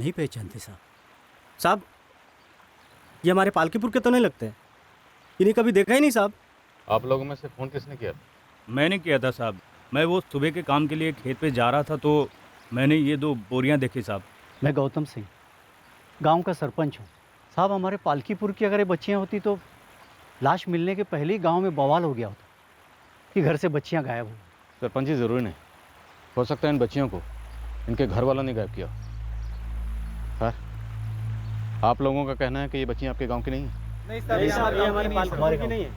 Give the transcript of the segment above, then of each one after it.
नहीं पहचानते साहब। साहब ये हमारे पालकीपुर के तो नहीं लगते? इन्हें कभी देखा ही नहीं साहब। आप लोगों में से फ़ोन किसने किया? मैंने किया था साहब। मैं वो सुबह के काम के लिए खेत पे जा रहा था तो मैंने ये 2 बोरियां देखी साहब। मैं गौतम सिंह गांव का सरपंच हूँ साहब। हमारे पालकीपुर की अगर ये बच्चियाँ होती तो लाश मिलने के पहले ही गांव में बवाल हो गया होता कि घर से बच्चियाँ गायब हो। सरपंच जी ज़रूरी नहीं, हो सकता है इन बच्चियों को इनके घर वालों ने गायब किया। सर, आप लोगों का कहना है कि ये बच्चियाँ आपके गांव की नहीं हैं? नहीं सर, ये हमारे पालकीपुर की नहीं है।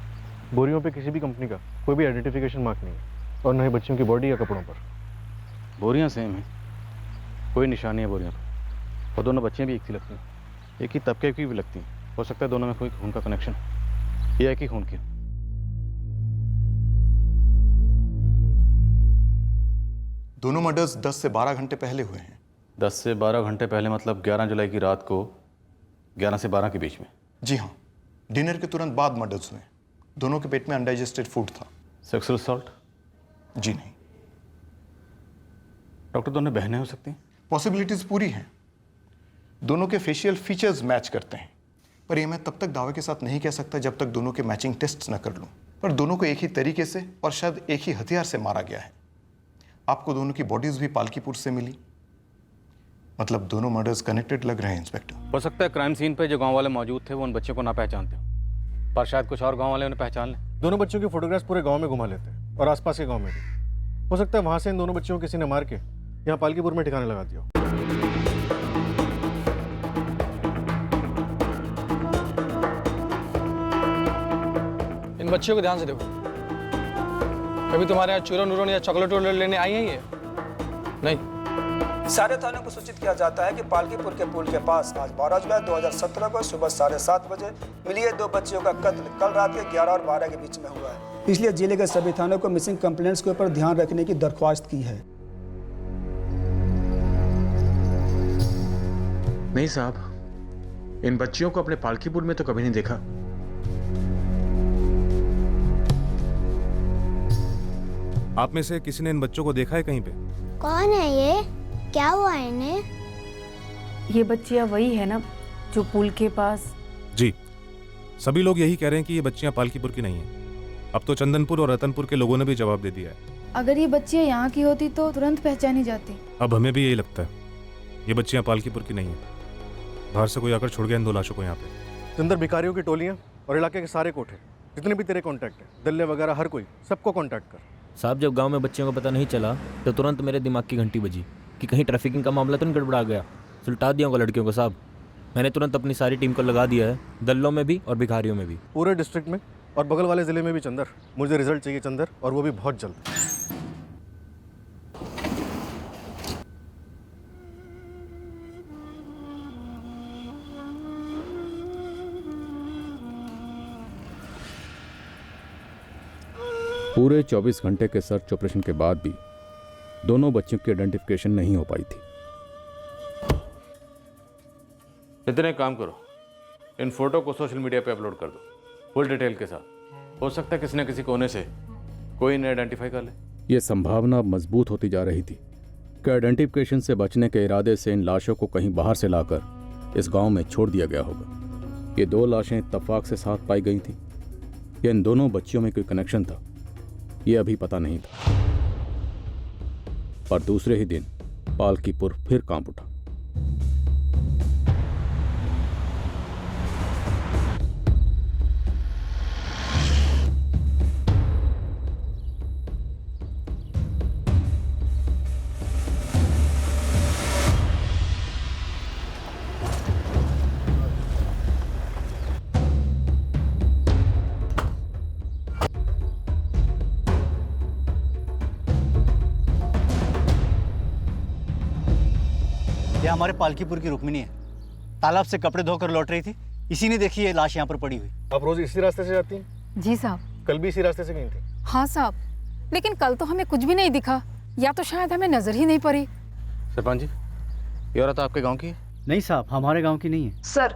बोरियों पे किसी भी कंपनी का कोई भी आइडेंटिफिकेशन मार्क नहीं है और न ही बच्चियों की बॉडी या कपड़ों पर। बोरियाँ सेम हैं, कोई निशानी है बोरियों पर, और दोनों बच्चियाँ भी एक सी लगती हैं, एक ही तबके की भी लगती हैं। हो सकता है दोनों में कोई खून का कनेक्शन, ये एक ही खून की। दोनों मर्डर्स 10 से 12 घंटे पहले हुए हैं। 10 से 12 घंटे पहले मतलब 11 जुलाई की रात को 11 से 12 के बीच में? जी हाँ, डिनर के तुरंत बाद मर्डर्स हुए। दोनों के पेट में अनडाइजेस्टेड फूड था। Sexual assault? जी नहीं। डॉक्टर, दोनों बहनें हो सकती हैं? पॉसिबिलिटीज पूरी हैं। दोनों के फेशियल फीचर्स मैच करते हैं, पर यह मैं तब तक दावे के साथ नहीं कह सकता जब तक दोनों के मैचिंग टेस्ट न कर लूं। पर दोनों को एक ही तरीके से और शायद एक ही हथियार से मारा गया है। आपको दोनों की बॉडीज भी पालकीपुर से मिली, मतलब दोनों मर्डर्स कनेक्टेड लग रहे हैं इंस्पेक्टर। हो सकता है क्राइम सीन पे जो गांव वाले मौजूद थे वो उन बच्चों को ना पहचानते हो, पर शायद कुछ और गांव वाले उन्हें पहचान लें। दोनों बच्चों की फोटोग्राफ्स पूरे गांव में घुमा लेते हैं और आसपास के गांव में भी। हो सकता है वहां से इन दोनों बच्चियों को किसी ने मार के यहाँ पालकीपुर में ठिकाने लगा दिया। इन बच्चियों को ध्यान से देखो। कभी तुम्हारे यहाँ चूरन उरन या चॉकलेट वॉकलेट लेने आई है ये? नहीं। सारे थानों को सूचित किया जाता है कि पालकीपुर के पुल के पास आज 12 जुलाई 2017 को सुबह 7:30 बजे मिली 2 बच्चियों का कत्ल कल रात के 11 और 12 के बीच में हुआ है। इसलिए जिले के सभी थानों को मिसिंग कंप्लेंट्स के ऊपर ध्यान रखने की दरख्वास्त की है। नहीं साहब, इन बच्चियों को अपने पालकीपुर में तो कभी नहीं देखा। आप में से किसी ने इन बच्चों को देखा है कहीं पे? कौन है ये? क्या हुआ है इन्हें? ये बच्चियां वही है ना जो पुल के पास? जी, सभी लोग यही कह रहे हैं कि ये बच्चियां पालकीपुर की नहीं हैं। अब तो चंदनपुर और रतनपुर के लोगों ने भी जवाब दे दिया है। अगर ये बच्चियां यहाँ की होती तो तुरंत पहचानी जाती। अब हमें भी यही लगता है, ये बच्चियां पालकीपुर की नहीं है। बाहर से कोई आकर छोड़ गया इन 2 लाशों को यहाँ पे। अंदर भिखारियों की टोलियां और इलाके के सारे कोठे, जितने भी तेरे कॉन्टैक्ट है, दल्ले वगैरह, हर कोई, सबको कॉन्टैक्ट कर। साहब, जब गांव में बच्चियों को पता नहीं चला तो तुरंत मेरे दिमाग की घंटी बजी कि कहीं ट्रैफिकिंग का मामला तो नहीं गड़बड़ा गया। सुलटा दिया होगा लड़कियों को साहब। मैंने तुरंत अपनी सारी टीम को लगा दिया है, दल्लों में भी और भिखारियों में भी। पूरे डिस्ट्रिक्ट में और बगल वाले ज़िले में भी चंदर। मुझे रिजल्ट चाहिए चंदर, और वो भी बहुत जल्द। पूरे 24 घंटे के सर्च ऑपरेशन के बाद भी दोनों बच्चों की आइडेंटिफिकेशन नहीं हो पाई थी। इतने काम करो, इन फोटो को सोशल मीडिया पे अपलोड कर दो फुल डिटेल के साथ। हो सकता है किसी न किसी कोने से कोई इन्हें आइडेंटिफाई कर ले। यह संभावना मजबूत होती जा रही थी कि आइडेंटिफिकेशन से बचने के इरादे से इन लाशों को कहीं बाहर से लाकर इस गांव में छोड़ दिया गया होगा। ये 2 लाशें इत्तेफाक से साथ पाई गई थी या इन दोनों बच्चियों में कोई कनेक्शन था, ये अभी पता नहीं था। पर दूसरे ही दिन पालकीपुर फिर कांप उठा। ये हमारे पालकीपुर की रुक्मिनी है। तालाब से कपड़े धोकर लौट रही थी, इसी ने देखी ये लाश यहाँ पर पड़ी हुई। आप रोज इसी रास्ते से जाती हैं? जी साहब। कल भी इसी रास्ते से गई थी? हाँ साहब, लेकिन कल तो हमें कुछ भी नहीं दिखा, या तो शायद हमें नजर ही नहीं पड़ी। सरपंच जी, ये औरत आपके गांव की है? नहीं साहब, हमारे गांव की नहीं है। सर,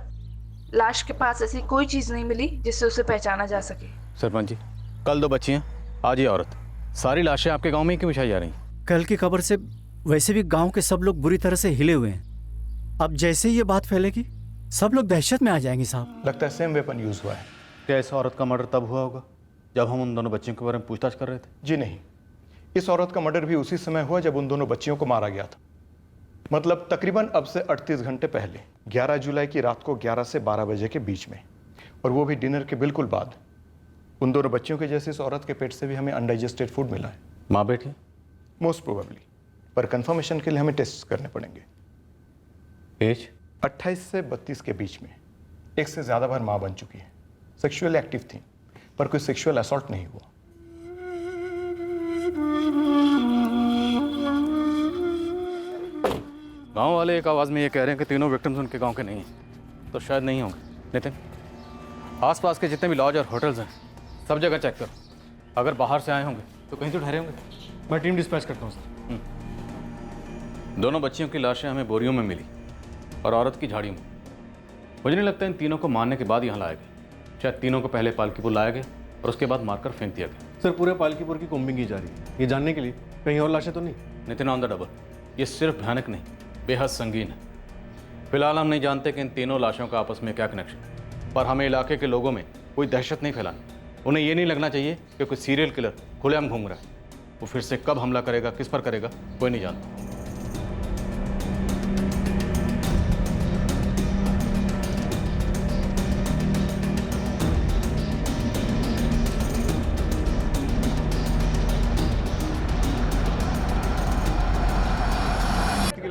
लाश के पास ऐसी कोई चीज नहीं मिली जिससे उसे पहचाना जा सके। सरपंच जी, कल 2 बच्चियां, आज ये औरत, सारी लाशें आपके गांव में ही क्यों बिछाई जा रही? कल की खबर से वैसे भी गांव के सब लोग बुरी तरह से हिले हुए हैं। अब जैसे ही ये बात फैलेगी सब लोग दहशत में आ जाएंगे साहब। लगता है सेम वेपन यूज हुआ है। क्या इस औरत का मर्डर तब हुआ होगा जब हम उन दोनों बच्चियों के बारे में पूछताछ कर रहे थे? जी नहीं, इस औरत का मर्डर भी उसी समय हुआ जब उन दोनों बच्चियों को मारा गया था। मतलब तकरीबन अब से 38 घंटे पहले 11 जुलाई की रात को 11 से 12 बजे के बीच में, और वो भी डिनर के बिल्कुल बाद। उन दोनों बच्चियों के जैसे इस औरत के पेट से भी हमें अनडाइजेस्टेड फूड मिला है। माँ बेटी? मोस्ट प्रोबेबली, पर कंफर्मेशन के लिए हमें टेस्ट करने पड़ेंगे। एज? 28 से 32 के बीच में। एक से ज़्यादा बार माँ बन चुकी है। सेक्सुअल एक्टिव थी, पर कोई सेक्सुअल असॉल्ट नहीं हुआ। गांव वाले एक आवाज़ में ये कह रहे हैं कि तीनों विक्टिम्स उनके गांव के नहीं हैं, तो शायद नहीं होंगे। नितिन, आसपास के जितने भी लॉज और होटल्स हैं सब जगह चेक करो। अगर बाहर से आए होंगे तो कहीं तो ठहरे होंगे। मैं टीम डिस्पैच करता हूँ सर। दोनों बच्चियों की लाशें हमें बोरियों में मिली और औरत की झाड़ियों में। मुझे नहीं लगता इन तीनों को मारने के बाद यहाँ लाया गया। शायद तीनों को पहले पालकीपुर लाया गया और उसके बाद मारकर फेंक दिया गया। सर पूरे पालकीपुर की कोम्बिंग की जा रही है, ये जानने के लिए कहीं और लाशें तो नहीं। नितिन ऑन द डबल, ये सिर्फ भयानक नहीं बेहद संगीन है। फिलहाल हम नहीं जानते कि इन तीनों लाशों का आपस में क्या कनेक्शन, पर हमें इलाके के लोगों में कोई दहशत नहीं फैलानी। उन्हें ये नहीं लगना चाहिए कि कोई सीरियल किलर खुलेआम घूम रहा है। वो फिर से कब हमला करेगा, किस पर करेगा, कोई नहीं जानता।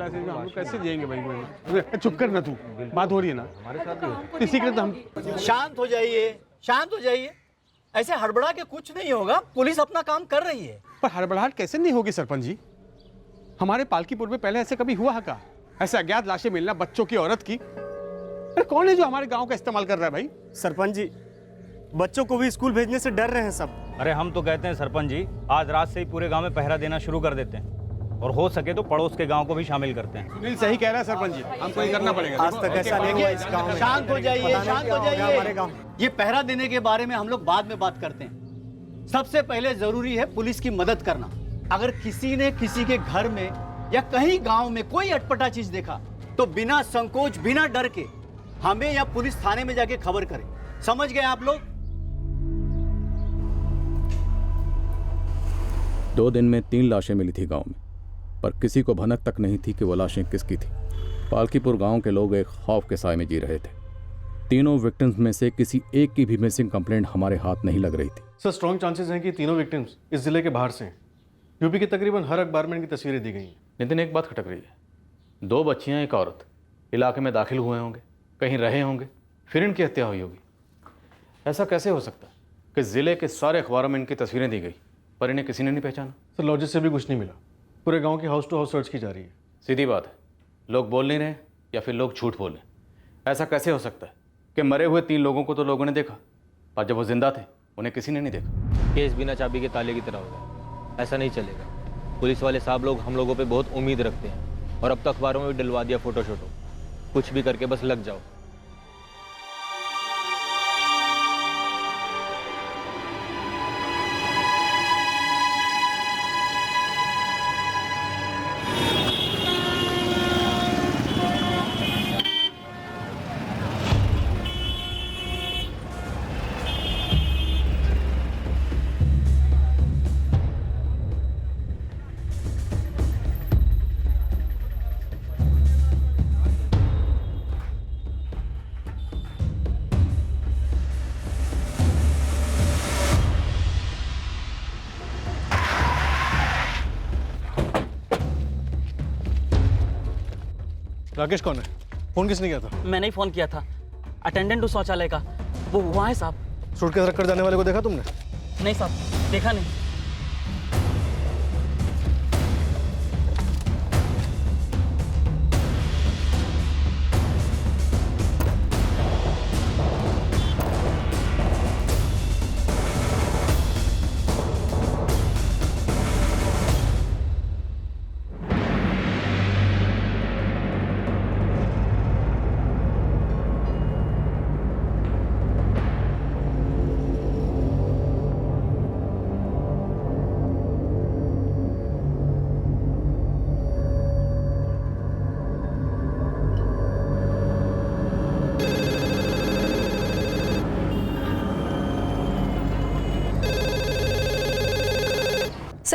हम लोग कैसे जाएंगे भाई? चुप कर ना, तू बात हो रही है ना हमारे साथ। इसी के तो हम। शांत हो जाइए, शांत हो जाइए। ऐसे हड़बड़ा के कुछ नहीं होगा, पुलिस अपना काम कर रही है। पर हड़बड़ाहट कैसे नहीं होगी सरपंच जी? हमारे पालकीपुर में पहले ऐसे कभी हुआ है क्या? ऐसे अज्ञात लाशें मिलना बच्चों की, औरत की। अरे कौन है जो हमारे गांव का इस्तेमाल कर रहा है भाई? सरपंच जी, बच्चों को भी स्कूल भेजने से डर रहे हैं सब। अरे हम तो कहते हैं सरपंच जी, आज रात से ही पूरे गांव में पहरा देना शुरू कर देते हैं, और हो सके तो पड़ोस के गांव को भी शामिल करते हैं। सुनील सही कह रहा है सरपंच जी, हमको ये करना पड़ेगा। आज तक ऐसा नहीं हुआ इस गांव में। शांत हो जाइए, शांत हो जाइए। हमारे गांव ये पहरा देने के बारे में हम लोग बाद में बात करते हैं। सबसे पहले जरूरी है पुलिस की मदद करना। अगर किसी ने किसी के घर में या कहीं गांव में कोई अटपटा चीज देखा तो बिना संकोच, बिना डर के हमें या पुलिस थाने में जाके खबर करें। समझ गए आप लोग? 2 दिन में 3 लाशें मिली थी गांव में, पर किसी को भनक तक नहीं थी कि वो लाशें किसकी थी। पालकीपुर गांव के लोग एक खौफ के साए में जी रहे थे। तीनों विक्टिम्स में से किसी एक की भी मिसिंग कंप्लेंट हमारे हाथ नहीं लग रही थी। सर स्ट्रॉन्ग चांसेस हैं कि तीनों विक्टिम्स इस जिले के बाहर से हैं। यूपी के तकरीबन हर अखबार में इनकी तस्वीरें दी गई हैं। नितिन, एक बात खटक रही है। 2 बच्चियां, एक औरत इलाके में दाखिल हुए होंगे, कहीं रहे होंगे, फिर इनकी हत्या हुई होगी। ऐसा कैसे हो सकता है कि जिले के सारे अखबारों में इनकी तस्वीरें दी गई पर इन्हें किसी ने नहीं पहचाना? सर लॉजिस्ट से भी कुछ नहीं मिला। पूरे गांव की हाउस टू हाउस सर्च की जा रही है। सीधी बात है, लोग बोल नहीं रहे या फिर लोग झूठ बोल रहे हैं। ऐसा कैसे हो सकता है कि मरे हुए 3 लोगों को तो लोगों ने देखा, पर जब वो जिंदा थे उन्हें किसी ने नहीं देखा? केस बिना चाबी के ताले की तरह होगा, ऐसा नहीं चलेगा। पुलिस वाले साहब लोग हम लोगों पे बहुत उम्मीद रखते हैं, और अब तक अखबारों में भी डलवा दिया फोटो शोटो। कुछ भी करके बस लग जाओ। राकेश कौन है? फोन किसने किया था? मैंने ही फोन किया था, अटेंडेंट उस शौचालय का। वो वहाँ है साहब। सूटकेस रखकर जाने वाले को देखा तुमने? नहीं साहब, देखा नहीं।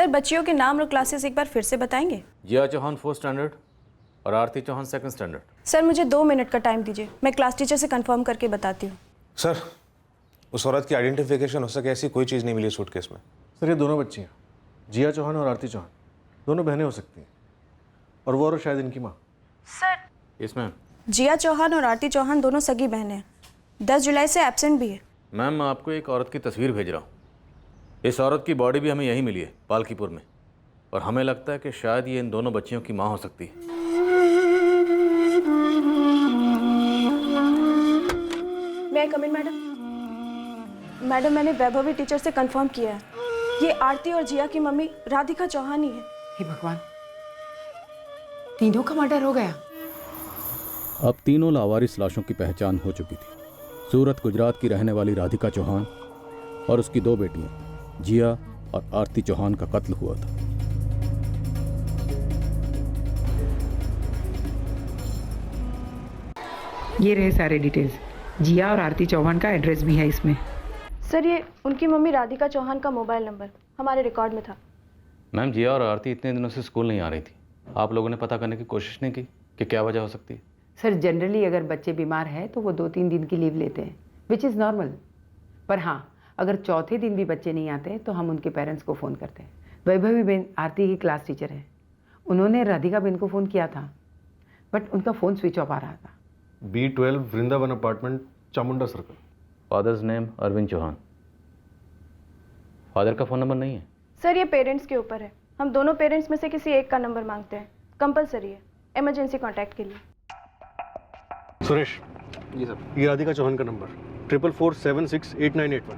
सर बच्चियों के नाम और क्लासेस एक बार फिर से बताएंगे? जिया चौहान 4th स्टैंडर्ड और Aarti Chauhan 2nd standard. Sir मुझे 2 मिनट का टाइम दीजिए, मैं क्लास टीचर से कंफर्म करके बताती हूँ। सर उस औरत की आइडेंटिफिकेशन हो सके ऐसी कोई चीज़ नहीं मिली सूटकेस में। सर ये दोनों बच्चियाँ जिया चौहान और आरती चौहान दोनों बहनें हो सकती हैं, और वो और शायद इनकी माँ। Sir yes ma'am. Jiya Chauhan और आरती चौहान दोनों सगी बहनें हैं, 10 जुलाई से एब्सेंट भी है। मैम मैं आपको एक औरत की तस्वीर भेज रहा हूँ। इस औरत की बॉडी भी हमें यहीं मिली है, पालकीपुर में, और हमें लगता है कि शायद ये इन दोनों बच्चियों की माँ हो सकती है। मैं कम इन मैडम? मैडम मैंने वैभवी टीचर से कंफर्म किया है, ये आरती और जिया की मम्मी राधिका चौहान ही है। हे भगवान, तीनों का मर्डर हो गया। अब तीनों लावारिस लाशों की पहचान हो चुकी थी। सूरत गुजरात की रहने वाली राधिका चौहान और उसकी 2 बेटियां जिया और आरती चौहान का कत्ल हुआ था। ये रहे सारे डिटेल्स। जिया और आरती चौहान का एड्रेस भी है इसमें। सर ये उनकी मम्मी राधिका चौहान का मोबाइल नंबर हमारे रिकॉर्ड में था। मैम जिया और आरती इतने दिनों से स्कूल नहीं आ रही थी, आप लोगों ने पता करने की कोशिश नहीं की कि क्या वजह हो सकती है? सर जनरली अगर बच्चे बीमार हैं तो वो 2-3 दिन की लीव लेते हैं, विच इज़ नॉर्मल। पर हाँ, अगर चौथे दिन भी बच्चे नहीं आते तो हम उनके पेरेंट्स को फ़ोन करते हैं। वैभवी बहन आरती की क्लास टीचर है, उन्होंने राधिका बहन को फ़ोन किया था, बट उनका फ़ोन स्विच ऑफ आ रहा था। B12 Vrindavan apartment, Chamunda circle. Father's name Arvind Chauhan. Father का फ़ोन नंबर नहीं है? सर ये पेरेंट्स के ऊपर है, हम दोनों पेरेंट्स में से किसी एक का नंबर मांगते हैं, कंपलसरी है इमरजेंसी कांटेक्ट के लिए। सुरेश जी सर, ये राधिका चौहान का नंबर 4447689881।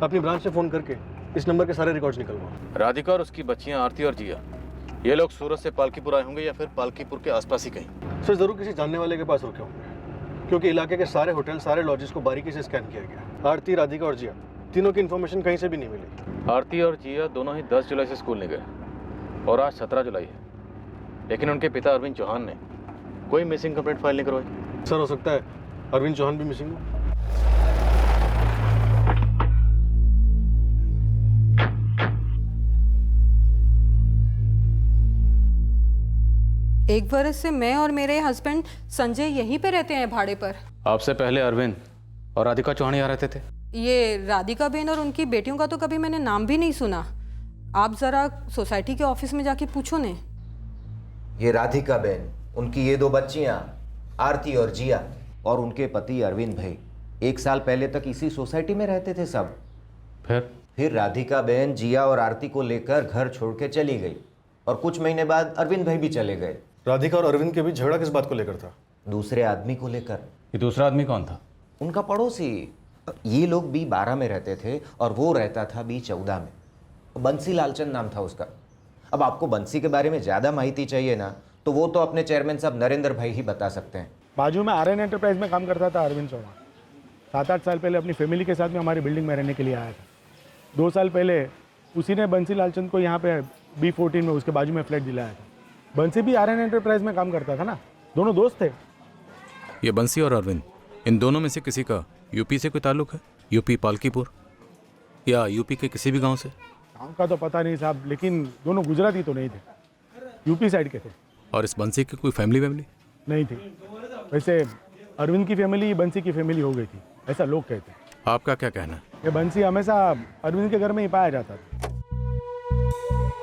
अपनी ब्रांच से फ़ोन करके इस नंबर के सारे रिकॉर्ड्स निकलवाओ। राधिका और उसकी बच्चियां आरती और जिया, ये लोग सूरत से पालकीपुर आए होंगे या फिर पालकीपुर के आसपास ही कहीं? सर ज़रूर किसी जानने वाले के पास रुके होंगे, क्योंकि इलाके के सारे होटल, सारे लॉजेस को बारीकी से स्कैन किया गया। आरती, राधिका और जिया तीनों की इन्फॉर्मेशन कहीं से भी नहीं मिली। आरती और जिया दोनों ही 10 जुलाई से स्कूल नहीं गए और आज 17 जुलाई है, लेकिन उनके पिता अरविंद चौहान ने कोई मिसिंग कंप्लेंट फाइल नहीं करवाई। सर हो सकता है अरविंद चौहान भी मिसिंग हो। एक बरस से मैं और मेरे हस्बैंड संजय यहीं पे रहते हैं भाड़े पर। आपसे पहले अरविंद और राधिका चौहान यहाँ रहते थे? ये राधिका बहन और उनकी बेटियों का तो कभी मैंने नाम भी नहीं सुना। आप जरा सोसाइटी के ऑफिस में जाके पूछो ने। ये राधिका बहन, उनकी ये 2 बच्चियां आरती और जिया, और उनके पति अरविंद भाई 1 साल पहले तक इसी सोसाइटी में रहते थे सब। फिर राधिका बहन जिया और आरती को लेकर घर छोड़ के चली गई, और कुछ महीने बाद अरविंद भाई भी चले गए। राधिका और अरविंद के बीच झगड़ा किस बात को लेकर था? दूसरे आदमी को लेकर। ये दूसरा आदमी कौन था? उनका पड़ोसी। ये लोग B12 में रहते थे और वो रहता था B14 में। बंसी लालचंद नाम था उसका। अब आपको बंसी के बारे में ज़्यादा माहिती चाहिए ना, तो वो तो अपने चेयरमैन साहब नरेंद्र भाई ही बता सकते हैं। बाजू में RN एंटरप्राइज में काम करता था अरविंद चौहान। 7-8 साल पहले अपनी फैमिली के साथ में हमारी बिल्डिंग में रहने के लिए आया था। 2 साल पहले उसी ने बंसी लालचंद को यहाँ पे B14 में उसके बाजू में फ्लैट दिलाया था। बंसी भी RN एंटरप्राइज में काम करता था ना, दोनों दोस्त थे। ये बंसी और अरविंद, इन दोनों में से किसी का यूपी से कोई ताल्लुक है? यूपी पालकीपुर या यूपी के किसी भी गांव से? गाँव का तो पता नहीं साहब, लेकिन दोनों गुजराती तो नहीं थे, यूपी साइड के थे। और इस बंसी की कोई फैमिली नहीं थी। वैसे अरविंद की फैमिली बंसी की फैमिली हो गई थी, ऐसा लोग कहते हैं। आपका क्या कहना है? ये बंसी हमेशा अरविंद के घर में ही पाया जाता था।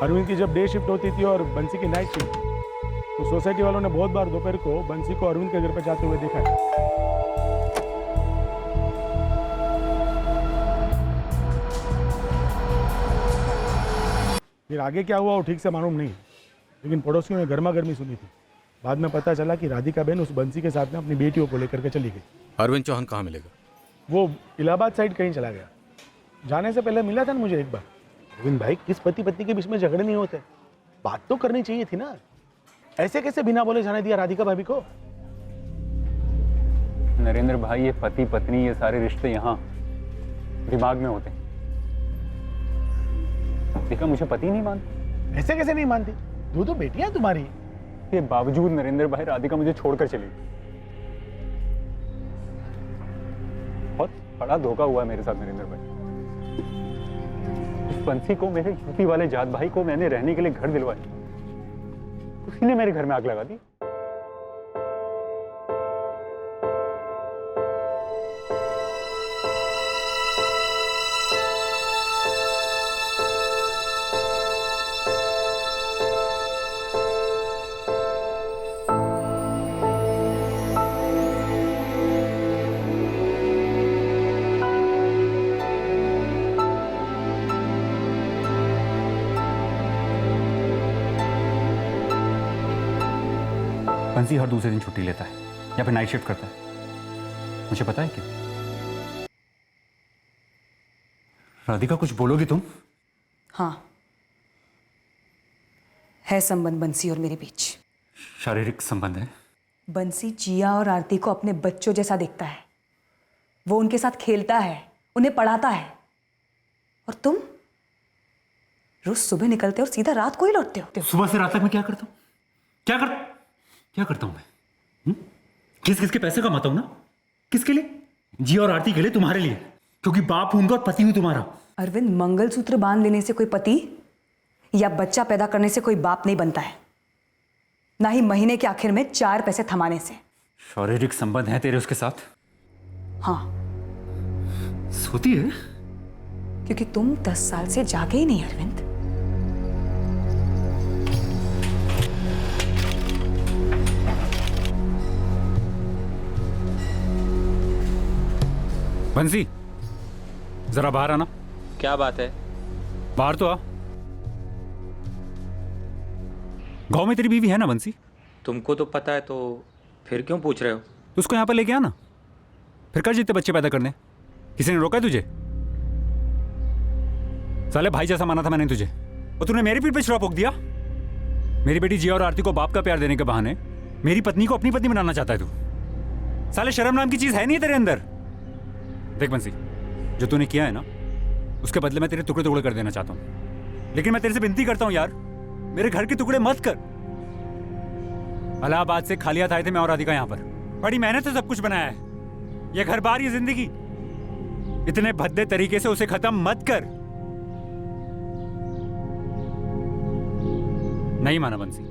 अरविंद की जब डे शिफ्ट होती थी और बंसी की नाइट शिफ्ट, तो सोसाइटी वालों ने बहुत बार दोपहर को बंसी को अरविंद के घर पर जाते हुए देखा है। फिर आगे क्या हुआ वो ठीक से मालूम नहीं, लेकिन पड़ोसियों ने गर्मा गर्मी सुनी थी। बाद में पता चला कि राधिका बहन उस बंसी के साथ में अपनी बेटियों को लेकर के चली गई। अरविंद चौहान कहाँ मिलेगा? वो इलाहाबाद साइड कहीं चला गया। जाने से पहले मिला था ना मुझे एक बार। अरविंद भाई, किस पति पत्नी के बीच में झगड़े नहीं होते, बात तो करनी चाहिए थी ना। ऐसे कैसे बिना बोले जाने दिया राधिका भाभी को? नरेंद्र भाई, ये पति पत्नी ये सारे रिश्ते यहाँ दिमाग में होते हैं। देखा, मुझे पति नहीं मानती। ऐसे कैसे नहीं मानती? 2 बेटियां तुम्हारी। के बावजूद नरेंद्र भाई राधिका मुझे छोड़कर चली। बहुत बड़ा धोखा हुआ है मेरे साथ नरेंद्र भाई। बंसी को, मेरे यूपी वाले जात भाई को मैंने रहने के लिए घर दिलवाया, उसी ने मेरे घर में आग लगा दी। बंसी हर दूसरे दिन छुट्टी लेता है या फिर नाइट शिफ्ट करता है, मुझे पता है क्यों। राधिका, कुछ बोलोगी तुम? हाँ, है संबंध बंसी और मेरे बीच। शारीरिक संबंध है? बंसी जिया और आरती को अपने बच्चों जैसा देखता है। वो उनके साथ खेलता है, उन्हें पढ़ाता है। और तुम रोज सुबह निकलते हो और सीधा रात को ही लौटते हो। सुबह से रात तक मैं क्या करता हूँ? क्या करता हूँ मैं? किस किस के पैसे कमाता हूँ ना? किसके लिए? जी और आरती के लिए, तुम्हारे लिए, क्योंकि बाप हूं उनका और पति हूं तुम्हारा। अरविंद, मंगलसूत्र बांध लेने से कोई पति या बच्चा पैदा करने से कोई बाप नहीं बनता है, ना ही महीने के आखिर में 4 पैसे थमाने से। शारीरिक संबंध है तेरे उसके साथ? हाँ। सोती है? क्योंकि तुम 10 साल से जागे ही नहीं अरविंद। बंसी, जरा बाहर आना। क्या बात है? बाहर तो आ। गांव में तेरी बीवी है ना बंसी? तुमको तो पता है, तो फिर क्यों पूछ रहे हो? उसको यहाँ पर लेके आना, फिर कर जितने बच्चे पैदा करने। किसी ने रोका है तुझे? साले भाई जैसा माना था मैंने तुझे, और तूने मेरी पीठ पे छुरा पोक दिया। मेरी बेटी जिया और आरती को बाप का प्यार देने के बहाने मेरी पत्नी को अपनी पत्नी बनाना चाहता है तू। साले शर्म नाम की चीज है नहीं तेरे अंदर। देख बंसी, जो तूने किया है ना, उसके बदले मैं तेरे टुकड़े टुकड़े कर देना चाहता हूं, लेकिन मैं तेरे से विनती करता हूं यार, मेरे घर के टुकड़े मत कर। इलाहाबाद से खाली हाथ आए थे मैं और राधिका यहां पर, बड़ी मेहनत से सब कुछ बनाया है। ये घर बार, ये जिंदगी, इतने भद्दे तरीके से उसे खत्म मत कर। नहीं माना बंसी,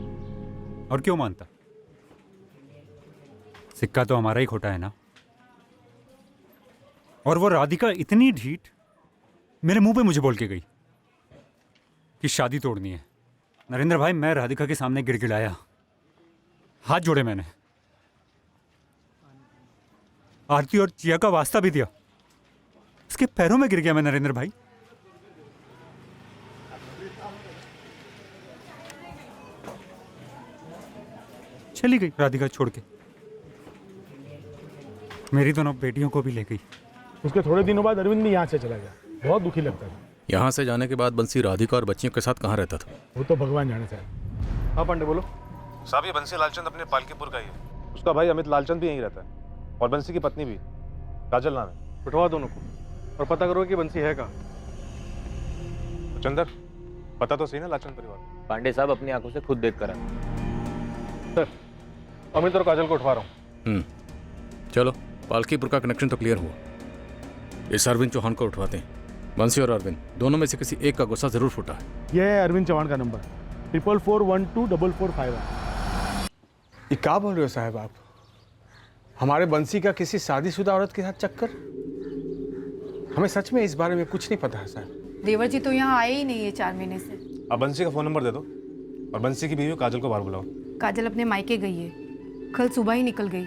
और क्यों मानता? सिक्का तो हमारा ही खोटा है ना। और वो राधिका इतनी ढीठ मेरे मुंह पे मुझे बोल के गई कि शादी तोड़नी है। नरेंद्र भाई, मैं राधिका के सामने गिड़गिड़ाया, हाथ जोड़े मैंने, आरती और जिया का वास्ता भी दिया, उसके पैरों में गिर गया मैं नरेंद्र भाई। चली गई राधिका छोड़ के, मेरी दोनों बेटियों को भी ले गई। उसके थोड़े दिनों बाद अरविंद भी यहाँ से चला गया, बहुत दुखी लगता था। यहाँ से जाने के बाद बंसी राधिका और बच्चियों के साथ कहाँ रहता था? वो तो भगवान जाने साहब। हाँ पांडे बोलो। साहब, ये बंसी लालचंद अपने पालकीपुर का ही है। उसका भाई अमित लालचंद भी यहीं रहता है, और बंसी की पत्नी भी, काजल नाम है। उठवा दोनों को और पता करो कि बंसी है कहाँ। चंदर, पता तो सही ना लालचंद परिवार? पांडे साहब अपनी आंखों से खुद देख कर आए। सर, अमित और काजल को उठवा रहा हूँ। चलो, पालकीपुर का कनेक्शन तो क्लियर हुआ। इस अरविंद चौहान को उठवाते हैं। बंसी और अरविंद दोनों में से किसी एक का गुस्सा जरूर फूटा है। यह है अरविंद चौहान का नंबर, 44412445। ये क्या बोल रहे हो साहब आप? हमारे बंसी का किसी शादीशुदा औरत के साथ चक्कर? हमें सच में इस बारे में कुछ नहीं पता है साहब। देवर जी तो यहाँ आए ही नहीं है 4 महीने से। अब बंसी का फोन नंबर दे दो, और बंसी की बीवी काजल को बाहर बुलाओ। काजल अपने मायके गई है, कल सुबह ही निकल गई।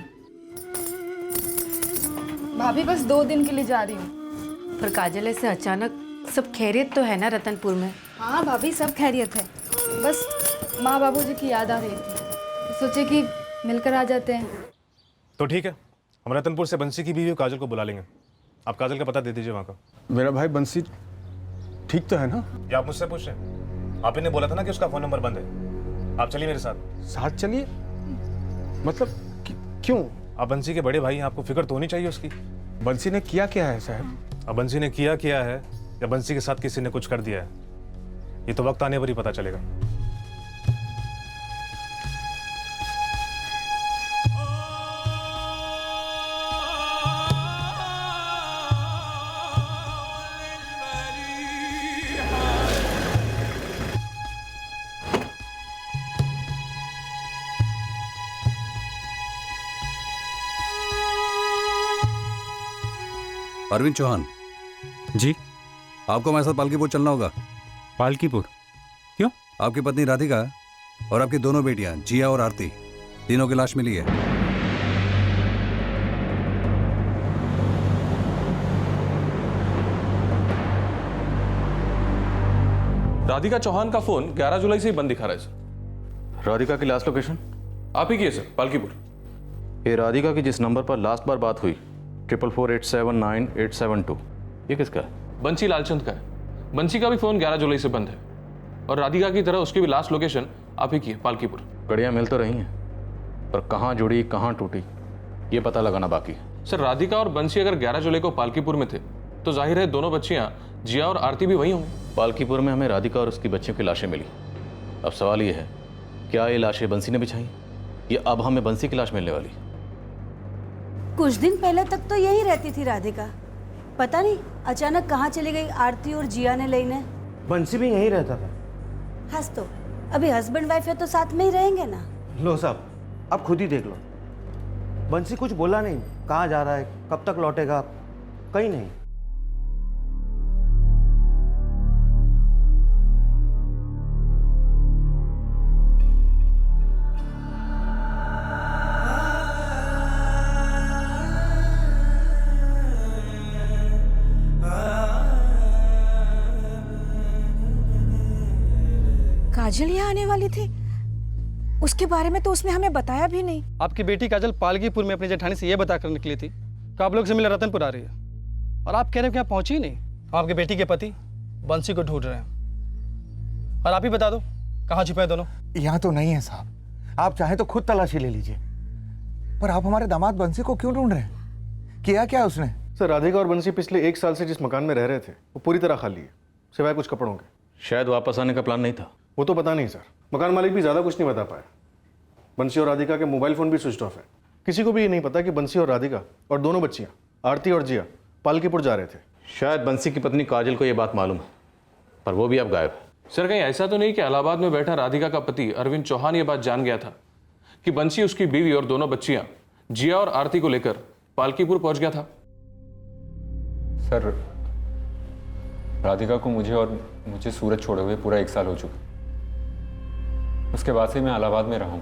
भाभी बस 2 दिन के लिए जा रही हूँ। पर काजल, ऐसे अचानक सब खैरियत तो है ना रतनपुर में? हाँ भाभी, सब खैरियत है, बस माँ बाबूजी की याद आ रही थी, सोचे कि मिलकर आ जाते हैं। तो ठीक है, हम रतनपुर से बंसी की बीवी काजल को बुला लेंगे। आप काजल का पता दे दीजिए वहाँ का। मेरा भाई बंसी ठीक तो है ना? ये आप मुझसे पूछ रहे हैं? आप ही ने बोला था ना कि उसका फोन नंबर बंद है। आप चलिए मेरे साथ। साथ चलिए? मतलब क्यों? आप बंसी के बड़े भाई हैं, आपको फिक्र तो होनी चाहिए उसकी। बंसी ने किया क्या है साहब? अब बंसी ने किया है या बंसी के साथ किसी ने कुछ कर दिया है, ये तो वक्त आने पर ही पता चलेगा। अरविंद चौहान जी, आपको हमारे साथ पालकीपुर चलना होगा। पालकीपुर? क्यों? आपकी पत्नी राधिका और आपकी दोनों बेटियां जिया और आरती, तीनों की लाश मिली है। राधिका चौहान का फोन 11 जुलाई से ही बंद दिखा रहा है सर। राधिका की लास्ट लोकेशन? आप ही की है सर, पालकीपुर। ये राधिका की जिस नंबर पर लास्ट बार बात हुई 444879 ये किसका है? बंसी लालचंद का है। बंसी का भी फोन 11 जुलाई से बंद है और राधिका की तरह उसकी भी लास्ट लोकेशन आप ही की है, पालकीपुर। कड़ियाँ मिल तो रही हैं पर कहाँ जुड़ी कहाँ टूटी ये पता लगाना बाकी है। सर राधिका और बंसी अगर 11 जुलाई को पालकीपुर में थे तो जाहिर है दोनों बच्चियां जिया और आरती भी वहीं होंगी। पालकीपुर में हमें राधिका और उसकी बच्चियों की लाशें मिली। अब सवाल ये है, क्या ये लाशें बंसी ने बिछाई या अब हमें बंसी की लाश मिलने वाली? कुछ दिन पहले तक तो यही रहती थी राधिका, पता नहीं अचानक कहाँ चली गई आरती और जिया ने लेने। बंसी भी यहीं रहता था। हंस तो अभी हस्बैंड वाइफ है तो साथ में ही रहेंगे ना। लो साहब, आप खुद ही देख लो। बंसी कुछ बोला नहीं, कहाँ जा रहा है, कब तक लौटेगा, कहीं नहीं। काजल यहाँ आने वाली थी, उसके बारे में तो उसने हमें बताया भी नहीं। आपकी बेटी काजल पालकीपुर में अपनी जेठानी से ये बताकर निकली थी कि आप लोग से मिले रतनपुर आ रही है, और आप कह रहे हो कि यहाँ पहुंची ही नहीं। आपके बेटी के पति बंसी को ढूंढ रहे हैं, और आप ही बता दो कहाँ छुपे हैं दोनों। यहाँ तो नहीं है साहब, आप चाहे तो खुद तलाशी ले लीजिए। पर आप हमारे दामाद बंसी को क्यों ढूंढ रहे हैं? किया क्या उसने? सर राधिका और बंसी पिछले 1 साल से जिस मकान में रह रहे थे वो पूरी तरह खाली है, सिवाय कुछ कपड़ों के। शायद वापस आने का प्लान नहीं था। वो तो पता नहीं सर, मकान मालिक भी ज़्यादा कुछ नहीं बता पाया। बंसी और राधिका के मोबाइल फ़ोन भी स्विच ऑफ है। किसी को भी ये नहीं पता कि बंसी और राधिका और दोनों बच्चियाँ आरती और जिया पालकीपुर जा रहे थे। शायद बंसी की पत्नी काजल को ये बात मालूम है, पर वो भी अब गायब है। सर कहीं ऐसा तो नहीं कि इलाहाबाद में बैठा राधिका का पति अरविंद चौहान ये बात जान गया था कि बंसी उसकी बीवी और दोनों बच्चियां जिया और आरती को लेकर पालकीपुर पहुंच गया था? सर राधिका को मुझे सूरत छोड़े हुए पूरा 1 साल हो चुका। उसके बाद से मैं इलाहाबाद में रहा हूँ।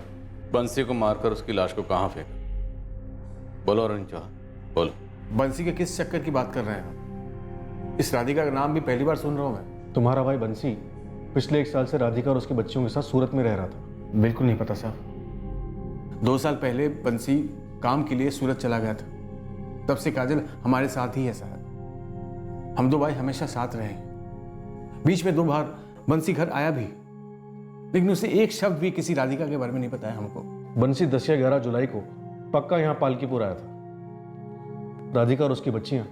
बंसी को मारकर उसकी लाश को कहाँ फेंका? बोलो अरविंद चौहान, बोलो। बंसी के किस चक्कर की बात कर रहे हैं आप? इस राधिका का नाम भी पहली बार सुन रहा हूँ मैं। तुम्हारा भाई बंसी पिछले 1 साल से राधिका और उसकी बच्चियों के साथ सूरत में रह रहा था। बिल्कुल नहीं पता साहब। 2 साल पहले बंसी काम के लिए सूरत चला गया था, तब से काजल हमारे साथ ही है साहब। हम 2 भाई हमेशा साथ रहे। बीच में 2 बार बंसी घर आया भी, लेकिन उसे एक शब्द भी किसी राधिका के बारे में नहीं बताया हमको। बंसी 10 या 11 जुलाई को पक्का यहाँ पालकीपुर आया था, राधिका और उसकी बच्चियाँ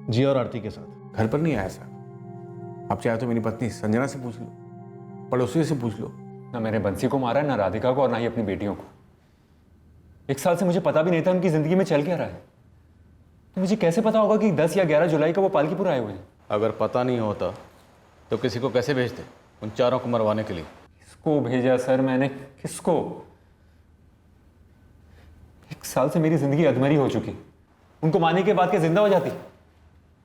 जिया और आरती के साथ। घर पर नहीं आया साहब। आप चाहे तो मेरी पत्नी संजना से पूछ लो, पड़ोसियों से पूछ लो। ना मैंने बंसी को मारा, ना राधिका को, और ना ही अपनी बेटियों को। 1 साल से मुझे पता भी नहीं था उनकी जिंदगी में चल क्या रहा है। तो मुझे कैसे पता होगा कि 10 या 11 जुलाई को वो पालकीपुर आए हुए हैं? अगर पता नहीं होता तो किसी को कैसे भेजते उन चारों को मरवाने के लिए? किसको भेजा सर मैंने, किसको? 1 साल से मेरी जिंदगी अधमरी हो चुकी। उनको मारने के बाद क्या जिंदा हो जाती?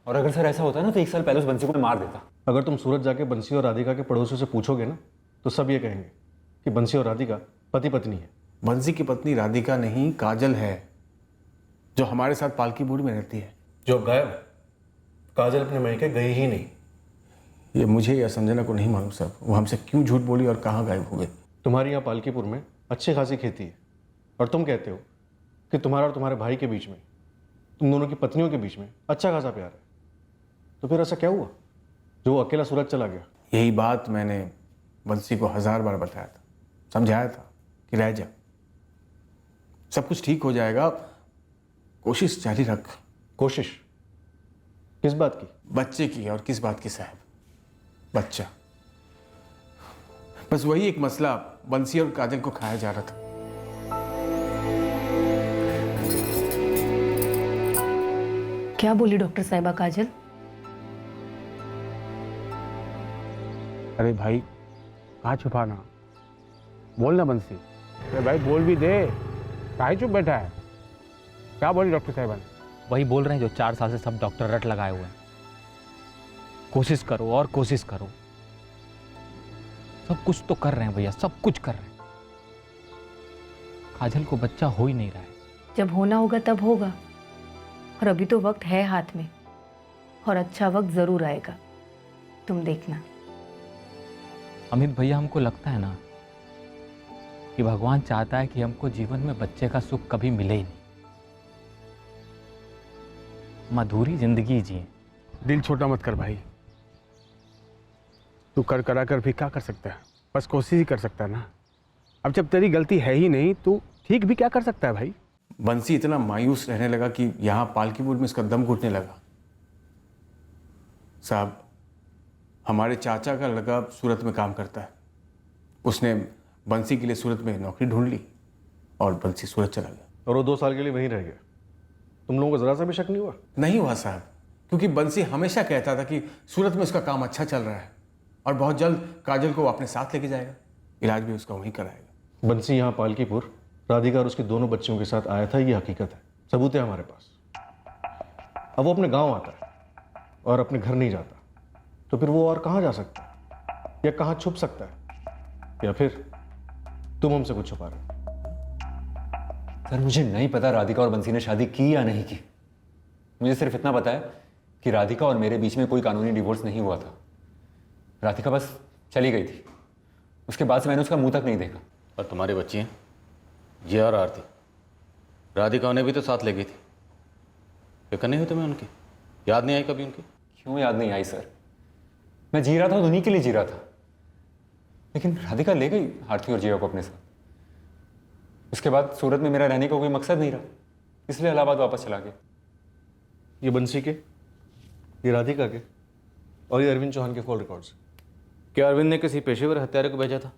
और अगर सर ऐसा होता ना तो 1 साल पहले उस बंसी को मैं मार देता। अगर तुम सूरत जाके बंसी और राधिका के पड़ोसियों से पूछोगे ना तो सब ये कहेंगे कि बंसी और राधिका पति पत्नी है। बंसी की पत्नी राधिका नहीं, काजल है, जो हमारे साथ पालकीपुर में रहती है। जो गायब है। काजल अपने मैके गई ही नहीं। ये मुझे या संजना को नहीं मालूम साहब, वो हमसे क्यों झूठ बोली और कहाँ गायब हो गए। तुम्हारी यहाँ पालकीपुर में अच्छी खासी खेती है, और तुम कहते हो कि तुम्हारा और तुम्हारे भाई के बीच में, तुम दोनों की पत्नियों के बीच में अच्छा खासा प्यार है। तो फिर ऐसा क्या हुआ जो वो अकेला सूरत चला गया? यही बात मैंने बंसी को 1000 बार बताया था, समझाया था कि रह जा, सब कुछ ठीक हो जाएगा, कोशिश जारी रख। कोशिश किस बात की? बच्चे की। और किस बात की साहब? बच्चा। बस वही एक मसला बंसी और काजल को खाया जा रहा था। क्या बोली डॉक्टर साहिबा काजल? अरे भाई कहाँ छुपाना, बोलना बंसी। अरे भाई बोल भी दे, काहे चुप बैठा है? क्या बोली डॉक्टर साहिबा ने? वही बोल रहे हैं जो 4 साल से सब डॉक्टर रट लगाए हुए हैं। कोशिश करो और कोशिश करो, सब कुछ तो कर रहे हैं भैया, सब कुछ कर रहे हैं। काजल को बच्चा हो ही नहीं रहा है। जब होना होगा तब होगा, और अभी तो वक्त है हाथ में, और अच्छा वक्त जरूर आएगा, तुम देखना। अमित भैया, हमको लगता है ना कि भगवान चाहता है कि हमको जीवन में बच्चे का सुख कभी मिले ही नहीं, मधुरी जिंदगी जिए। दिल छोटा मत कर भाई, तू कर करा कर भी क्या कर सकता है, बस कोशिश ही कर सकता है ना। अब जब तेरी गलती है ही नहीं, तू ठीक भी क्या कर सकता है भाई। बंसी इतना मायूस रहने लगा कि यहाँ पालकीपुर में इसका दम घुटने लगा। साहब, हमारे चाचा का लड़का सूरत में काम करता है, उसने बंसी के लिए सूरत में नौकरी ढूंढ ली और बंसी सूरत चला गया। और वो 2 साल के लिए वहीं रह गया। तुम लोगों को ज़रा सा भी शक नहीं हुआ? नहीं हुआ साहब, क्योंकि बंसी हमेशा कहता था कि सूरत में उसका काम अच्छा चल रहा है और बहुत जल्द काजल को अपने साथ लेके जाएगा, इलाज भी उसका वहीं कराएगा। बंसी यहाँ पालकीपुर राधिका और उसके दोनों बच्चियों के साथ आया था, ये हकीकत है, सबूत है हमारे पास। अब वो अपने गांव आता है और अपने घर नहीं जाता, तो फिर वो और कहाँ जा सकता है, या कहाँ छुप सकता है, या फिर तुम हमसे कुछ छुपा रहे हो? सर, मुझे नहीं पता राधिका और बंसी ने शादी की या नहीं की। मुझे सिर्फ इतना पता है कि राधिका और मेरे बीच में कोई कानूनी डिवोर्स नहीं हुआ था। राधिका बस चली गई थी, उसके बाद से मैंने उसका मुंह तक नहीं देखा। और तुम्हारी बच्ची हैं जिया और आरती, राधिका उन्हें भी तो साथ ले गई थी, फिक्र नहीं हुई तुम्हें उनकी? याद नहीं आई कभी उनकी? क्यों याद नहीं आई सर, मैं जी रहा था, उन्हीं के लिए जी रहा था। लेकिन राधिका ले गई आरती और जिया को अपने साथ। उसके बाद सूरत में मेरा रहने का कोई मकसद नहीं रहा, इसलिए इलाहाबाद वापस चला गया। ये बंसी के, ये राधिका के, और ये अरविंद चौहान के कॉल रिकॉर्ड्स। क्या अरविंद ने किसी पेशेवर हत्यारे को भेजा था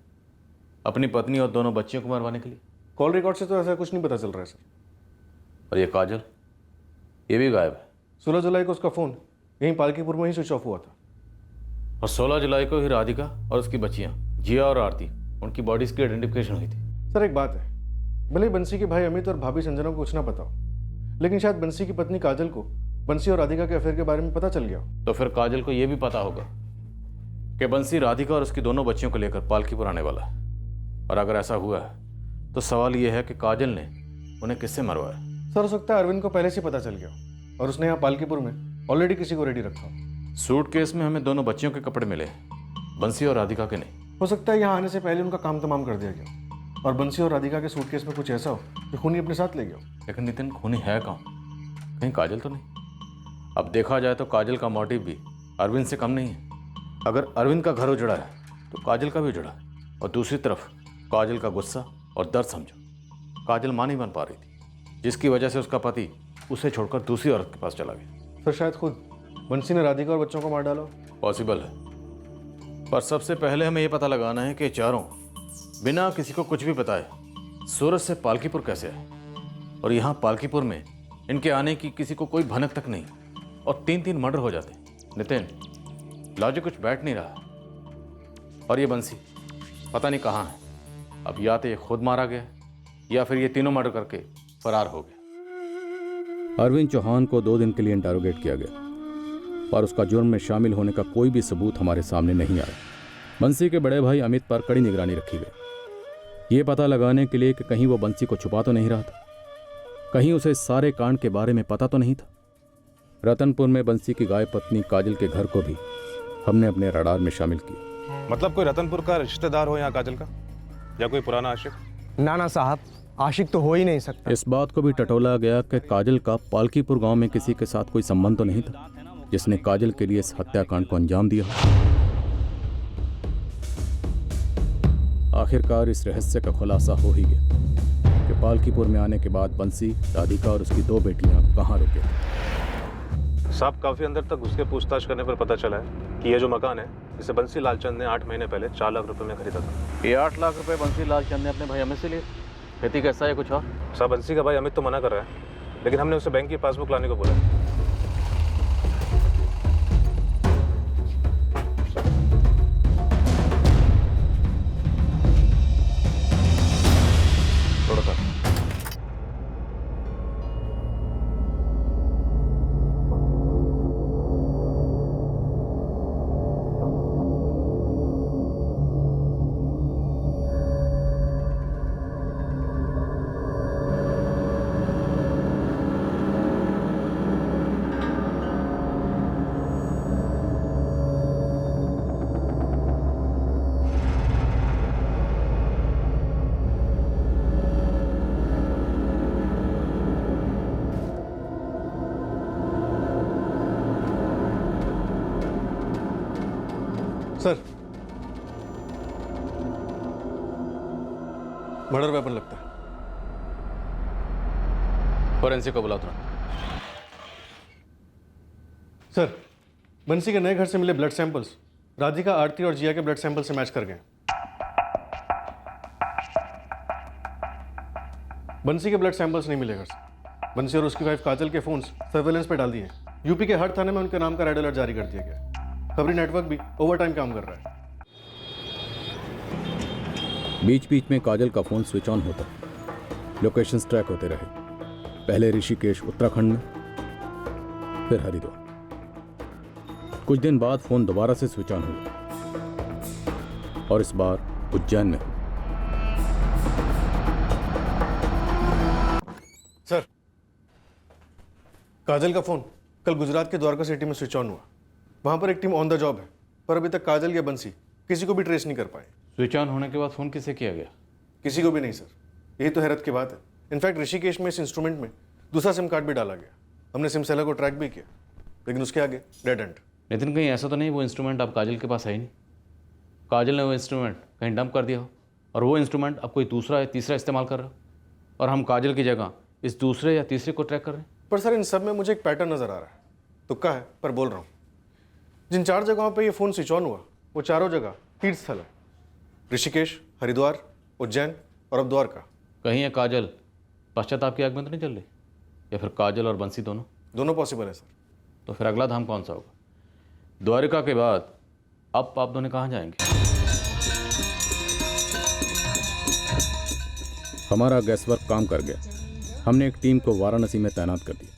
अपनी पत्नी और दोनों बच्चियों को मरवाने के लिए? कॉल रिकॉर्ड से तो ऐसा कुछ नहीं पता चल रहा है सर। और ये काजल, ये भी गायब है। 16 जुलाई को उसका फ़ोन यहीं पालकीपुर में ही स्विच ऑफ हुआ था। और 16 जुलाई को ही राधिका और उसकी बच्चियां जिया और आरती, उनकी बॉडीज की आइडेंटिफिकेशन हुई थी। सर एक बात है, भले बंसी के भाई अमित और भाभी संजना को कुछ ना पता हो, लेकिन शायद बंसी की पत्नी काजल को बंसी और राधिका के अफेयर के बारे में पता चल गया हो। तो फिर काजल को यह भी पता होगा कि बंसी राधिका और उसकी दोनों बच्चियों को लेकर पालकीपुर आने वाला है। और अगर ऐसा हुआ है तो सवाल यह है कि काजल ने उन्हें किससे मरवाया? सर हो सकता है अरविंद को पहले से पता चल गया हो और उसने यहाँ पालकीपुर में ऑलरेडी किसी को रेडी रखा हो। सूटकेस में हमें दोनों बच्चियों के कपड़े मिले, बंसी और राधिका के नहीं। हो सकता है यहाँ आने से पहले उनका काम तमाम कर दिया गया और बंसी और राधिका के सूटकेस में कुछ ऐसा हो जो खूनी अपने साथ ले गया हो। लेकिन नितिन, खूनी है कौन? कहीं काजल तो नहीं? अब देखा जाए तो काजल का मोटिव भी अरविंद से कम नहीं है। अगर अरविंद का घर उजड़ा है तो काजल का भी उजड़ा है। और दूसरी तरफ काजल का गुस्सा और दर्द समझो, काजल मां नहीं बन पा रही थी, जिसकी वजह से उसका पति उसे छोड़कर दूसरी औरत के पास चला गया। सर शायद खुद बंसी ने राधिका और बच्चों को मार डाला। पॉसिबल है, पर सबसे पहले हमें यह पता लगाना है कि चारों बिना किसी को कुछ भी बताए सूरत से पालकीपुर कैसे आए, और यहाँ पालकीपुर में इनके आने की किसी को कोई भनक तक नहीं, और 3-3 मर्डर हो जाते। नितिन, लॉजिक कुछ बैठ नहीं रहा। और ये बंसी पता नहीं कहाँ है, अब या तो ये खुद मारा गया या फिर ये तीनों मर्डर करके फरार हो गया। अरविंद चौहान को 2 दिन के लिए इंटरोगेट किया गया और उसका जुर्म में शामिल होने का कोई भी सबूत हमारे सामने नहीं आया। बंसी के बड़े भाई अमित पर कड़ी निगरानी रखी गई, ये पता लगाने के लिए कि कहीं वो बंसी को छुपा तो नहीं रहा था, कहीं उसे इस सारे कांड के बारे में पता तो नहीं था। रतनपुर में बंसी की गाय पत्नी काजल के घर को भी हमने अपने रडार में शामिल किया। मतलब कोई रतनपुर का रिश्तेदार हो यहाँ काजल का, या कोई पुराना आशिक? ना साहब, आशिक तो हो ही नहीं सकता। इस बात को भी टटोला गया कि काजल का पालकीपुर गांव में किसी के साथ कोई संबंध तो नहीं था जिसने काजल के लिए इस हत्याकांड को अंजाम दिया। आखिरकार इस रहस्य का खुलासा हो ही गया कि पालकीपुर में आने के बाद बंसी, राधिका और उसकी 2 बेटियां कहाँ रुके। साहब, काफी अंदर तक घुस के पूछताछ करने पर पता चला है कि ये जो मकान है इसे बंसी लालचंद ने 8 महीने पहले 4 लाख रुपए में खरीदा था। ये 8 लाख रुपए बंसी लालचंद ने अपने भाई अमित से लिए? खेती कैसा है कुछ और? साहब, बंसी का भाई अमित तो मना कर रहा है, लेकिन हमने उसे बैंक की पासबुक लाने को बोला है। सर, मर्डर वेपन लगता है। फोरेंसिक को बुलाओ तुरंत। सर, बंसी के नए घर से मिले ब्लड सैंपल्स राधिका, आरती और जिया के ब्लड सैंपल से मैच कर गए। बंसी के ब्लड सैंपल्स नहीं मिले घर से। बंसी और उसकी वाइफ काजल के फोन्स सर्वेलेंस पे डाल दिए। यूपी के हर थाने में उनके नाम का रेड अलर्ट जारी कर दिया गया। खबरी नेटवर्क भी ओवरटाइम काम कर रहा है। बीच बीच में काजल का फोन स्विच ऑन होता, लोकेशंस ट्रैक होते रहे। पहले ऋषिकेश उत्तराखंड में, फिर हरिद्वार। कुछ दिन बाद फोन दोबारा से स्विच ऑन हुआ और इस बार उज्जैन में। सर, काजल का फोन कल गुजरात के द्वारका सिटी में स्विच ऑन हुआ। वहां पर एक टीम ऑन द जॉब है, पर अभी तक काजल या बंसी किसी को भी ट्रेस नहीं कर पाए। स्विच ऑन होने के बाद फ़ोन किसे किया गया? किसी को भी नहीं सर। यही तो हैरत की बात है। इनफैक्ट ऋषिकेश में इस इंस्ट्रूमेंट में दूसरा सिम कार्ड भी डाला गया। हमने सिम सेलर को ट्रैक भी किया, लेकिन उसके आगे डेड एंड। नितिन, कहीं ऐसा तो नहीं वो इंस्ट्रूमेंट अब काजल के पास है ही नहीं? काजल ने वो इंस्ट्रूमेंट कहीं डंप कर दिया हो और वो इंस्ट्रूमेंट अब कोई दूसरा या तीसरा इस्तेमाल कर रहा हो और हम काजल की जगह इस दूसरे या तीसरे को ट्रैक कर रहे हैं। पर सर, इन सब में मुझे एक पैटर्न नजर आ रहा है। तुक्का है, पर बोल रहा हूँ। जिन 4 जगहों पे ये फ़ोन स्विच ऑन हुआ, वो चारों जगह तीर्थ स्थल है। ऋषिकेश, हरिद्वार, उज्जैन और अब द्वारका। कहीं ये काजल पश्चाताप की आग में तो नहीं चल रही? या फिर काजल और बंसी दोनों? दोनों पॉसिबल है सर। तो फिर अगला धाम कौन सा होगा? द्वारिका के बाद अब आप दोनों कहाँ जाएंगे? हमारा गैसवर्क काम कर गया। हमने एक टीम को वाराणसी में तैनात कर दिया।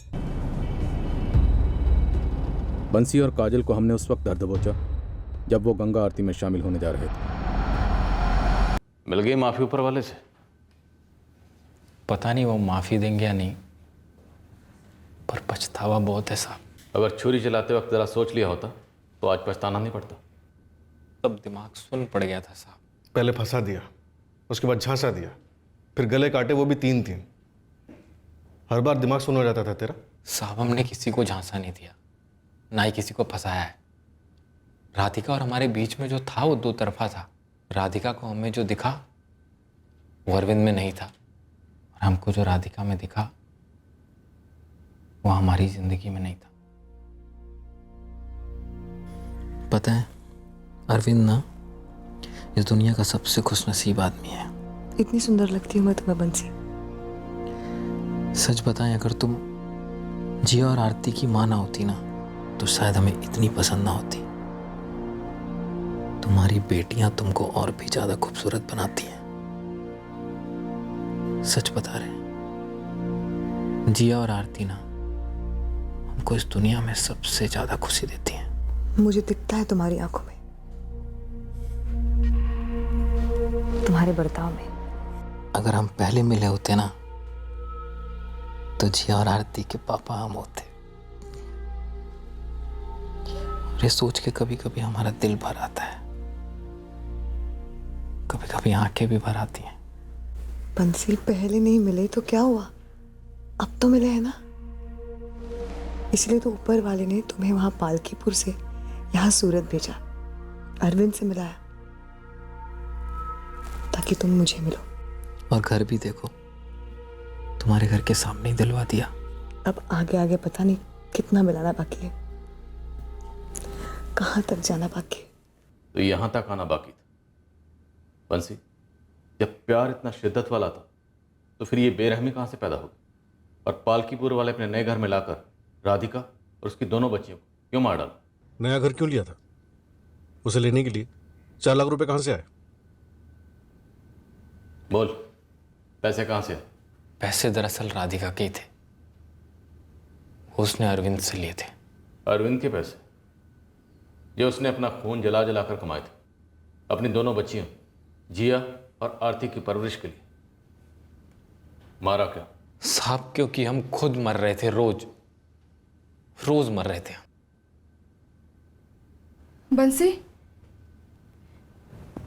बंसी और काजल को हमने उस वक्त दर्द दबोचा जब वो गंगा आरती में शामिल होने जा रहे थे। मिल गई माफ़ी ऊपर वाले से? पता नहीं वो माफ़ी देंगे या नहीं, पर पछतावा बहुत है साहब। अगर छुरी चलाते वक्त ज़रा सोच लिया होता तो आज पछताना नहीं पड़ता। तब दिमाग सुन पड़ गया था साहब। पहले फंसा दिया, उसके बाद झांसा दिया, फिर गले काटे, वो भी 3-3। हर बार दिमाग सुन हो जाता था तेरा। साहब, हमने किसी को झांसा नहीं दिया, ना ही किसी को फंसाया है। राधिका और हमारे बीच में जो था वो 2 तरफा था। राधिका को हमें जो दिखा वो अरविंद में नहीं था, और हमको जो राधिका में दिखा वो हमारी जिंदगी में नहीं था। पता है अरविंद ना इस दुनिया का सबसे खुशनसीब आदमी है। इतनी सुंदर लगती हूँ मैं तुम्हें बंसी। सच बताएं, अगर तुम जिया और आरती की माँ ना होती ना तो शायद हमें इतनी पसंद ना होती। तुम्हारी बेटियां तुमको और भी ज्यादा खूबसूरत बनाती हैं। सच बता रहे, जिया और आरती ना हमको इस दुनिया में सबसे ज्यादा खुशी देती हैं। मुझे दिखता है तुम्हारी आंखों में, तुम्हारे बर्ताव में। अगर हम पहले मिले होते ना तो जिया और आरती के पापा हम होते। और ये सोच के कभी कभी हमारा दिल भर आता है, कभी कभी आंखें भी भर आती हैं। बंसी, पहले नहीं मिले तो क्या हुआ, अब तो मिले हैं ना। इसलिए तो ऊपर वाले ने तुम्हें वहां पालकीपुर से यहाँ सूरत भेजा, अरविंद से मिलाया, ताकि तुम मुझे मिलो। और घर भी देखो, तुम्हारे घर के सामने ही दिलवा दिया। अब आगे आगे पता नहीं कितना मिलाना बाकी है, कहाँ तक जाना बाकी है। तो यहाँ तक आना बाकी था। बंसी, जब प्यार इतना शिद्दत वाला था तो फिर ये बेरहमी कहाँ से पैदा होगी? और पालकीपुर वाले अपने नए घर में लाकर राधिका और उसकी दोनों बच्चियों को क्यों मार डाला? नया घर क्यों लिया था? उसे लेने के लिए 4 लाख रुपए कहाँ से आए? बोल, पैसे कहाँ से आए? पैसे दरअसल राधिका के ही थे, उसने अरविंद से लिए थे। अरविंद के पैसे जो उसने अपना खून जला जला कर कमाए थे अपनी दोनों बच्चियों जिया और आरती की परवरिश के लिए। मारा क्या? साहब, क्योंकि हम खुद मर रहे थे, रोज रोज मर रहे थे। बंसी,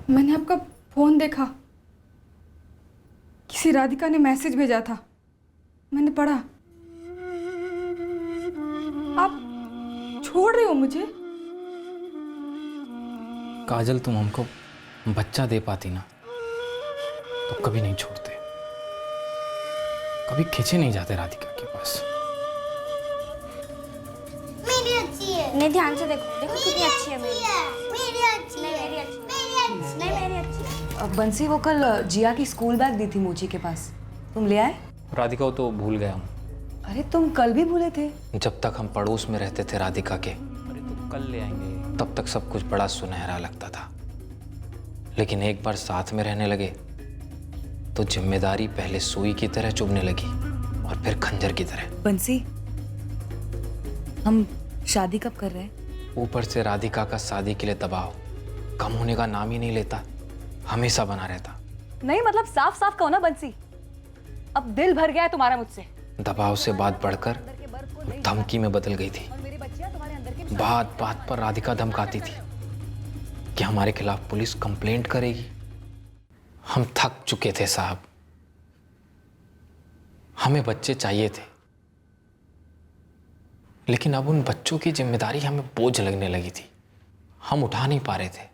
मैंने आपका फोन देखा, किसी राधिका ने मैसेज भेजा था, मैंने पढ़ा। आप छोड़ रहे हो मुझे? काजल, तुम हमको बच्चा दे पाती ना तो कभी नहीं छोड़ते, कभी खींचे नहीं जाते राधिका के पास। मेरी अच्छी है। नहीं, ध्यान से देखो, देखो कितनी अच्छी है मेरी। मेरी अच्छी है। मेरी अच्छी। नहीं, मेरी अच्छी। बंसी, वो कल जिया की स्कूल बैग दी थी मोची के पास, तुम ले आए? राधिका, वो तो भूल गया हूँ। अरे तुम कल भी भूले थे। जब तक हम पड़ोस में रहते थे राधिका के, अरे तो कल ले आएंगे, तब तक सब कुछ बड़ा सुनहरा लगता था। लेकिन एक बार साथ में रहने लगे तो जिम्मेदारी पहले सुई की तरह चुभने लगी और फिर खंजर की तरह। बंसी, हम शादी कब कर रहे हैं? ऊपर से राधिका का शादी के लिए दबाव कम होने का नाम ही नहीं लेता, हमेशा बना रहता। नहीं, मतलब साफ साफ कहो ना बंसी, अब दिल भर गया है तुम्हारा मुझसे। दबाव से बात बढ़कर धमकी में बदल गई थी। बात बात पर राधिका धमकाती थी कि हमारे खिलाफ पुलिस कंप्लेंट करेगी। हम थक चुके थे साहब, हमें बच्चे चाहिए थे, लेकिन अब उन बच्चों की जिम्मेदारी हमें बोझ लगने लगी थी। हम उठा नहीं पा रहे थे,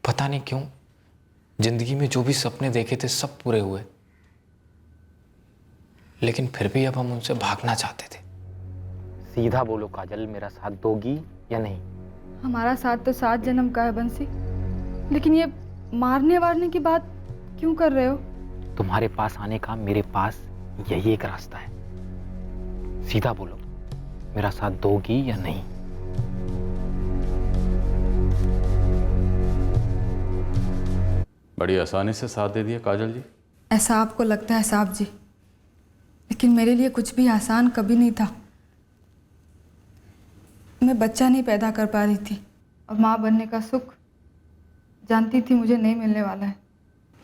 पता नहीं क्यों। जिंदगी में जो भी सपने देखे थे सब पूरे हुए, लेकिन फिर भी अब हम उनसे भागना चाहते थे। सीधा बोलो काजल, मेरा साथ दोगी या नहीं? हमारा साथ तो 7 जन्म का है बंसी, लेकिन ये मारने वारने की बात क्यों कर रहे हो? तुम्हारे पास आने का मेरे पास यही एक रास्ता है। सीधा बोलो, मेरा साथ दोगी या नहीं? बड़ी आसानी से साथ दे दिया काजल जी। ऐसा आपको लगता है साहब जी, लेकिन मेरे लिए कुछ भी आसान कभी नहीं था। मैं बच्चा नहीं पैदा कर पा रही थी और माँ बनने का सुख जानती थी मुझे नहीं मिलने वाला है।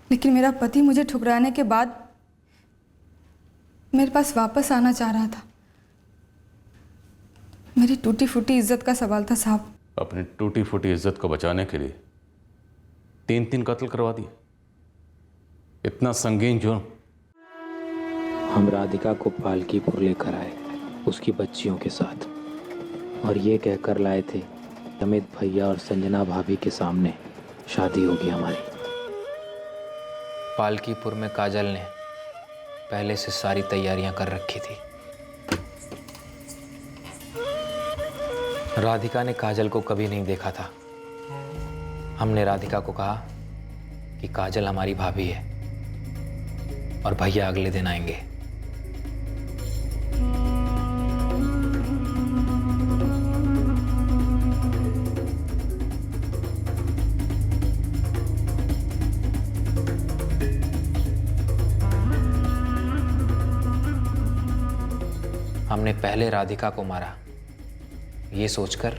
लेकिन मेरा पति मुझे ठुकराने के बाद मेरे पास वापस आना चाह रहा था। मेरी टूटी फूटी इज्जत का सवाल था साहब। अपनी टूटी फूटी इज्जत को बचाने के लिए 3 कत्ल करवा दिए, इतना संगीन जुर्म। हम राधिका को पालकीपुर लेकर आए उसकी बच्चियों के साथ, और ये कहकर लाए थे अमित भैया और संजना भाभी के सामने शादी होगी हमारी। पालकीपुर में काजल ने पहले से सारी तैयारियां कर रखी थी। राधिका ने काजल को कभी नहीं देखा था। हमने राधिका को कहा कि काजल हमारी भाभी है और भैया अगले दिन आएंगे। हमने पहले राधिका को मारा, ये सोचकर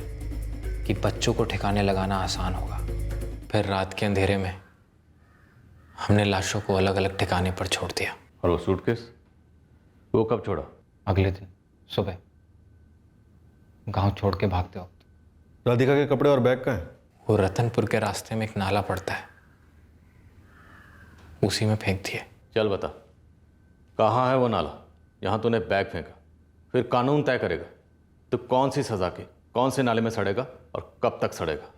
कि बच्चों को ठिकाने लगाना आसान होगा। फिर रात के अंधेरे में हमने लाशों को अलग अलग ठिकाने पर छोड़ दिया। और वो सूटकेस, वो कब छोड़ा? अगले दिन सुबह गांव छोड़ के भागते वक्त। राधिका के कपड़े और बैग कहाँ हैं? वो रतनपुर के रास्ते में एक नाला पड़ता है, उसी में फेंक दिए। चल बता, कहाँ है वो नाला? यहाँ तूने बैग फेंका, फिर कानून तय करेगा तो कौन सी सजा के कौन से नाले में सड़ेगा और कब तक सड़ेगा।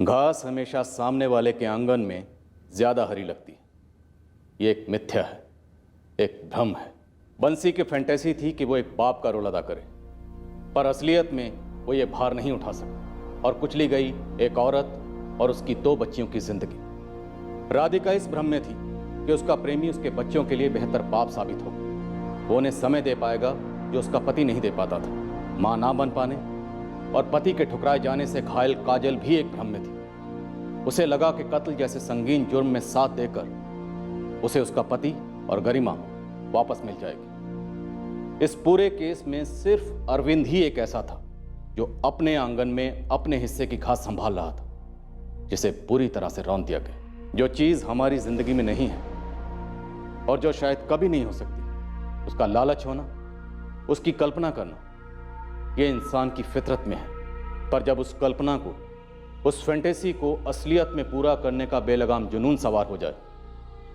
घास हमेशा सामने वाले के आंगन में ज्यादा हरी लगती है। ये एक मिथ्या है, एक भ्रम है। बंसी की फैंटेसी थी कि वो एक बाप का रोल अदा करे, पर असलियत में वो ये भार नहीं उठा सका और कुचली गई एक औरत और उसकी 2 बच्चियों की जिंदगी। राधिका इस भ्रम में थी कि उसका प्रेमी उसके बच्चों के लिए बेहतर बाप साबित होगा। वो उन्हें समय दे पाएगा जो उसका पति नहीं दे पाता था। मां ना बन पाने और पति के ठुकराए जाने से घायल काजल भी एक भ्रम में थी। उसे लगा कि कत्ल जैसे संगीन जुर्म में साथ देकर उसे उसका पति और गरिमा वापस मिल जाएगी। इस पूरे केस में सिर्फ अरविंद ही एक ऐसा था जो अपने आंगन में अपने हिस्से की घास संभाल रहा था, जिसे पूरी तरह से रौंद दिया गया। जो चीज हमारी जिंदगी में नहीं है और जो शायद कभी नहीं हो सकती, उसका लालच होना, उसकी कल्पना करना, यह इंसान की फितरत में है। पर जब उस कल्पना को, उस फैंटेसी को असलियत में पूरा करने का बेलगाम जुनून सवार हो जाए,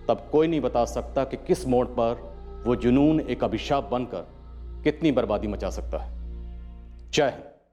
तब कोई नहीं बता सकता कि किस मोड़ पर वो जुनून एक अभिशाप बनकर कितनी बर्बादी मचा सकता है। जय हिंद।